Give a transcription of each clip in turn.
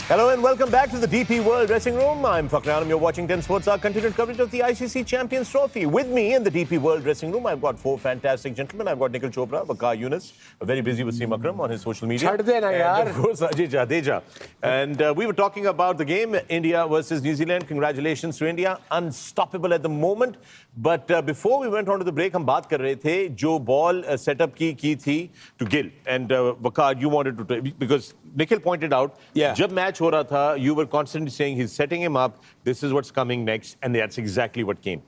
Hello and welcome back to the DP World Dressing Room. I'm Fakhar Anam. You're watching 10 Sports, our continued coverage of the ICC Champions Trophy. With me in the DP World Dressing Room, I've got four fantastic gentlemen. I've got Nikhil Chopra, Waqar Younis, a very busy Wasim Akram on his social media. And of course, Ajay Jadeja. And we were talking about the game, India versus New Zealand. Congratulations to India. Unstoppable at the moment. But before we went on to the break, हम बात कर रहे थे जो ball setup की थी to Gill. And Waqar, you wanted to, because Nikhil pointed out, जब match हो रहा था, you were constantly saying he's setting him up, this is what's coming next, and that's exactly what came.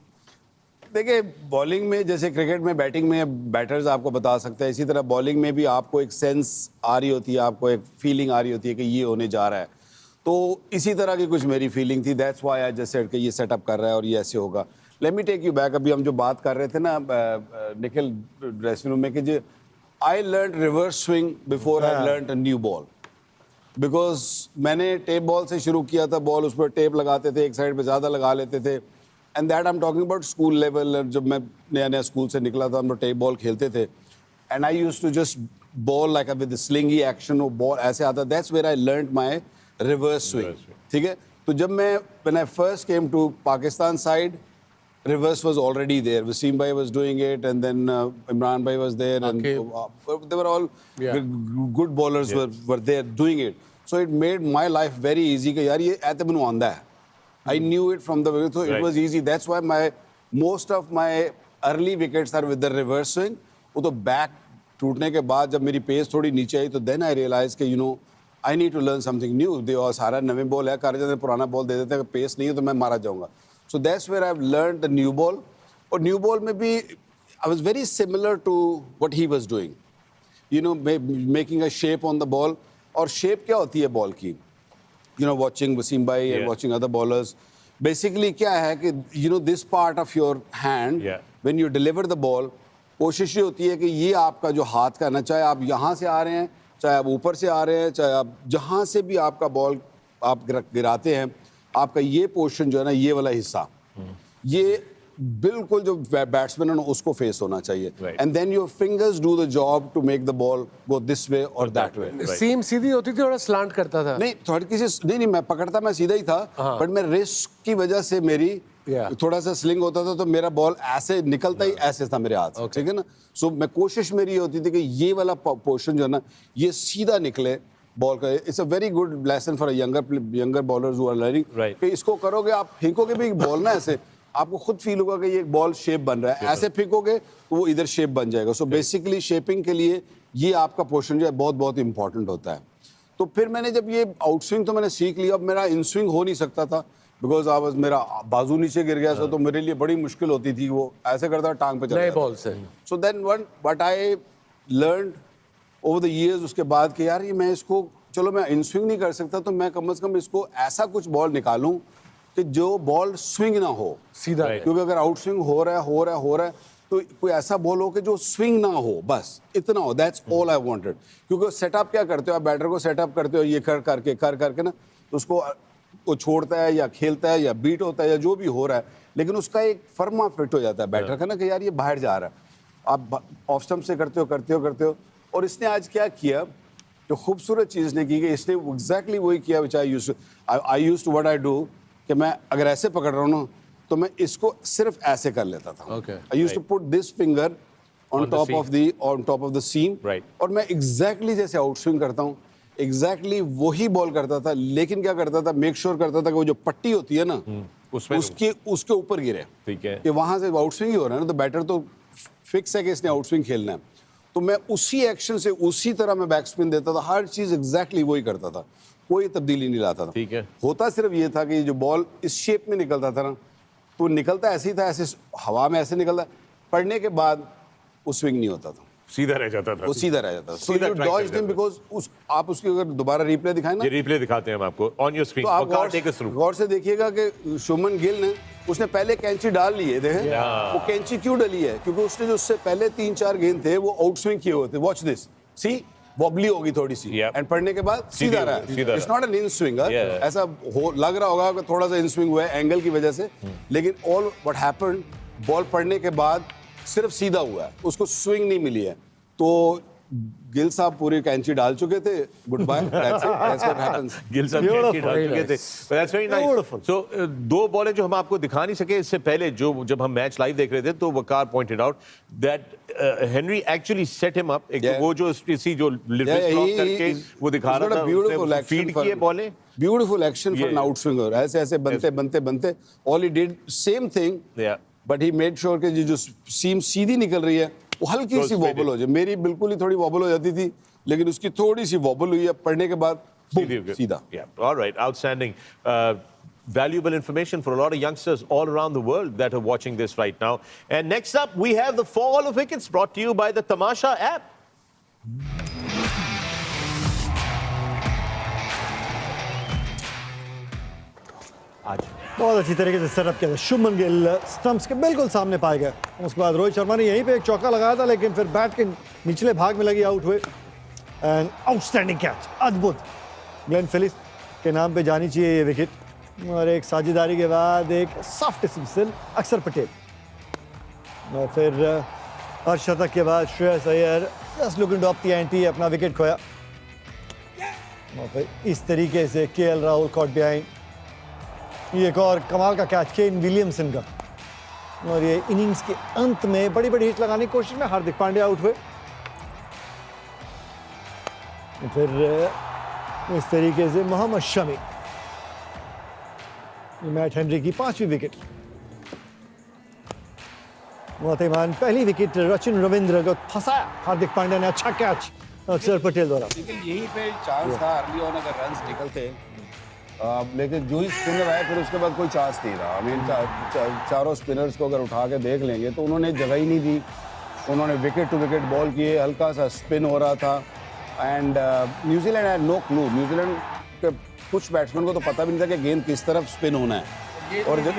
देखिए bowling में जैसे cricket में batting में batters आपको बता सकते हैं, इसी तरह बॉलिंग में भी आपको एक सेंस आ रही होती है, आपको एक फीलिंग आ रही होती है कि ये होने जा रहा है. तो इसी तरह की कुछ मेरी फीलिंग थी. That's why I just said कि ये सेटअप कर रहा है और ये ऐसे होगा. Let me take you back. अभी हम जो बात कर रहे थे ना निखिल ड्रेसिंग रूम में कि जो I learn reverse swing before I learn a new ball. Because मैंने टेप बॉल से शुरू किया था. बॉल उस पर टेप लगाते थे, एक साइड पे ज़्यादा लगा लेते थे. And that I am talking about school level. जब मैं नया नया स्कूल से निकला था, हम लोग टेप बॉल खेलते थे. And I used to just bowl like with slingy action. वो बॉल ऐसे आता. That's where I learn my reverse swing. ठीक है. तो जब मैं when I first came to Pakistan side, reverse was already there. Wasim bhai was doing it, and then Imran bhai was there, and they were all good bowlers were there doing it. So it made my life very easy. कि यार ये ऐसे बनु आंदा है. I knew it from the beginning, so it was easy. That's why most of my early wickets are with the reverse swing. वो तो back टूटने के बाद जब मेरी pace थोड़ी नीचे आई, तो then I realized कि I need to learn something new. और सारा नवे बॉल है, कर जाते पुराना बॉल दे देते हैं. पेस नहीं है तो मैं मारा जाऊंगा. So that's where I've learned the new ball. और new ball में भी I was very similar to what he was doing. Making a shape on the ball. और shape क्या होती है बॉल की? Watching Wasim bhai and watching other bowlers. Basically क्या है कि this part of your hand, when you deliver the ball, कोशिश ये होती है कि ये आपका जो हाथ का ना, चाहे आप यहाँ से आ रहे हैं, चाहे आप ऊपर से आ रहे हैं, चाहे आप जहाँ से भी आपका बॉल आप गिराते हैं, आपका ये पोर्शन जो है ना, ये वाला हिस्सा, ये बिल्कुल जो बैट्समैन है ना उसको फेस होना चाहिए. And then your fingers do the job to make the ball go this way और दैट वे. सीम सीधी होती थी और स्लांट करता था. नहीं, थोड़ी किसी नहीं मैं पकड़ता मैं सीधा ही था, बट मैं रिस्क की वजह से मेरी थोड़ा सा स्लिंग होता था, तो मेरा बॉल ऐसे निकलता ही ऐसे था मेरे हाथ. ठीक है ना. सो मैं कोशिश मेरी ये होती थी कि ये वाला पोर्शन जो है ना, ये सीधा निकले बॉल का. It's a very good lesson for younger bowlers who are learning कि इसको करोगे, आप फेंकोगे भी बॉल ना ऐसे, आपको खुद फील होगा कि ये बॉल शेप बन रहा है. ऐसे फेंकोगे तो वो इधर शेप बन जाएगा. सो बेसिकली शेपिंग के लिए ये आपका पोर्शन जो है बहुत बहुत इंपॉर्टेंट होता है. तो फिर मैंने जब ये आउट स्विंग तो मैंने सीख लिया. अब मेरा इन स्विंग हो नहीं सकता था बिकॉज आवाज मेरा बाजू नीचे गिर गया. तो मेरे लिए बड़ी मुश्किल होती थी. वो ऐसे करता टांग पे चला बॉल से. So then what I learned over the years, उसके बाद कि यार ये मैं इसको, चलो मैं इन स्विंग नहीं कर सकता, तो मैं कम से कम इसको ऐसा कुछ बॉल निकालूं कि जो बॉल स्विंग ना हो सीधा. क्योंकि अगर आउट स्विंग हो रहा है तो कोई ऐसा बॉल हो कि जो स्विंग ना हो, बस इतना हो. That's all I wanted. क्योंकि सेटअप क्या करते हो आप, बैटर को सेटअप करते हो ये कर करके ना, तो उसको वो छोड़ता है या खेलता है या बीट होता है या जो भी हो रहा है, लेकिन उसका एक फर्मा फिट हो जाता है बैटर का ना कि यार ये बाहर जा रहा है. आप ऑफ स्टंप से करते हो. और इसने आज क्या किया, जो खूबसूरत चीज़ ने की कि इसने एग्जैक्टली वही किया which I used to what I do, कि मैं अगर ऐसे पकड़ रहा हूँ ना, तो मैं इसको सिर्फ ऐसे कर लेता था. I used to put this finger on top of the seam. और मैं एग्जैक्टली जैसे आउट स्विंग करता हूँ, एग्जैक्टली वही बॉल करता था. लेकिन क्या करता था, मेक श्योर करता था कि वो जो पट्टी होती है ना, उसके ऊपर गिरे. ठीक है. कि वहां से आउट स्विंग ही हो रहा है ना, तो बैटर तो फिक्स है कि इसने आउट स्विंग खेलना है. तो मैं उसी एक्शन से उसी तरह मैं बैक स्पिन देता था. हर चीज एग्जैक्टली वही करता था, कोई तब्दीली नहीं लाता था. ठीक है. होता सिर्फ ये था कि जो बॉल इस शेप में निकलता था ना, तो निकलता ऐसे ही था, ऐसे हवा में ऐसे निकलता. पढ़ने के बाद वो स्विंग नहीं होता था, सीधा रह जाता था. वो सीधा रह जाता था. सो यू डॉज्ड हिम बिकॉज़ आप उसकी अगर दोबारा रिप्ले दिखाएं ना, ये रिप्ले दिखाते हैं हम आपको ऑन योर स्क्रीन. तो आप गौर से देखिएगा कि शुभमन गिल ने उसने पहले कैंची डाल ली है. देखें वो कैंची क्यों डली है, क्योंकि उसने जो उससे पहले 3-4 गेंद थे वो आउट स्विंग किए हुए थे. वॉच दिस, सी वॉबली होगी थोड़ी सी, एंड पढ़ने के बाद सीधा रहा. It's not an in swing. ऐसा लग रहा होगा कि थोड़ा सा इन स्विंग हुआ है एंगल की वजह से, लेकिन ऑल व्हाट हैपेंड, बॉल पढ़ने के बाद सिर्फ सीधा हुआ है, उसको स्विंग नहीं मिली है. तो गिल साहब पूरी कैंची डाल चुके थे, goodbye, that's what happens. Gill साहब कैंची डाल चुके थे, but that's very nice. So दो बॉलें जो हम आपको दिखा नहीं सके इससे पहले, जो जब हम मैच लाइव देख रहे थे तो Waqar pointed out that Henry actually set him up. एक वो जो इसी जो लिफ्ट ड्रॉप करके वो दिखा रहा था, उसने फीड किए बॉलें, beautiful action for an outswinger. ऐसे ऐसे बनते all he did same thing, but he made sure कि जो सीम सीधी निकल रही है वो हल्की सी वॉबल हो जाए। मेरी बिल्कुल ही थोड़ी वॉबल हो जाती थी, लेकिन उसकी थोड़ी सी वॉबल हुई है, पढ़ने के बाद सीधा। Yeah, all right, outstanding. Valuable information for a lot of youngsters all around the world that are watching this right now. And next up, we have the fall of wickets brought to you by the Tamasha app. आज बहुत अच्छी तरीके से setup किया था। Shubman Gill stumps के बिल्कुल सामने पाए गए। उसके बाद रोहित शर्मा ने यहीं पे एक चौका लगाया था, लेकिन फिर बैट के निचले भाग में लगी, आउट हुए। एंड आउटस्टैंडिंग कैच, अद्भुत। ग्लेन फिलिप्स के नाम पे जानी चाहिए ये विकेट। और एक साझेदारी के बाद एक सॉफ्ट डिसमिसल अक्षर पटेल, और फिर अर्शतक के बाद Shreyas Iyer just looking to up the ante, अपना विकेट खोया। और फिर इस तरीके से केएल राहुल कॉट बिहाइंड। ये एक और कमाल का कैच केन विलियमसन का, और ये इनिंग्स के अंत में बड़ी बड़ी हिट लगाने की कोशिश में हार्दिक पांड्या आउट हुए। फिर इस तरीके से मोहम्मद शमी, मैट हेनरी की 5वीं विकेट। मोहतमान पहली विकेट रचिन रविंद्र को फंसाया हार्दिक पांड्या ने, अच्छा कैच अक्षर पटेल द्वारा। लेकिन यहीं पे चांस था अर्ली ऑन, अगर रन्स निकलते, लेकिन जो ही स्पिनर आए फिर उसके बाद कोई चांस नहीं रहा। आई मीन चारों स्पिनर्स को अगर उठा के देख लेंगे तो उन्होंने जगह ही नहीं दी। उन्होंने विकेट टू विकेट बॉल किए, हल्का सा स्पिन हो रहा था। And New Zealand had no clue. New Zealand के कुछ बैट्समैन को तो पता भी नहीं था कि गेंद किस तरफ स्पिन होना है। और जब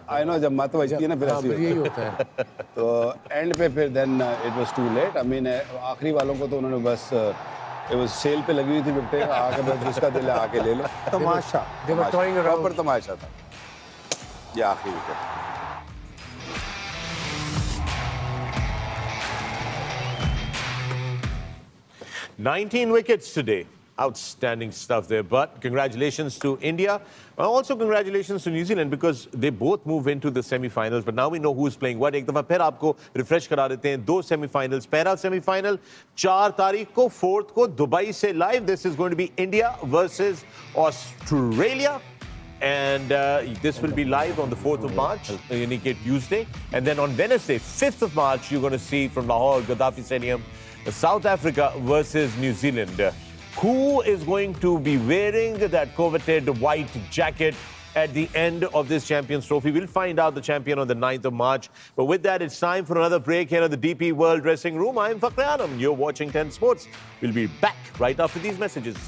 आई नो, जब मत बजती है ना फिर यही होता है। तो एंड पे फिर then it was too late. I mean आखिरी वालों को तो उन्होंने बस वो सेल पे लगी हुई थी विकेट, आके बस जिसका दिल है आके ले लो। तमाशा, प्रॉपर तमाशा था ये आखिरी wicket. $19 wickets today. Outstanding stuff there. But congratulations to India. Also congratulations to New Zealand because they both move into the semi-finals. But now we know who is playing what. एक दफा फिर आपको refresh करा देते हैं। 2 semi-finals. पहला semi-final 4 तारीख को, 4th को दुबई से live. This is going to be India versus Australia. And this will be live on the 4th of March, यानी कि Tuesday. And then on Wednesday, 5th of March, you're going to see from Lahore, Gaddafi Stadium, South Africa versus New Zealand. Who is going to be wearing that coveted white jacket at the end of this Champions Trophy? We'll find out the champion on the 9th of March. But with that, it's time for another break here at the DP World Dressing Room. I'm Fakhri Anam. You're watching 10 Sports. We'll be back right after these messages.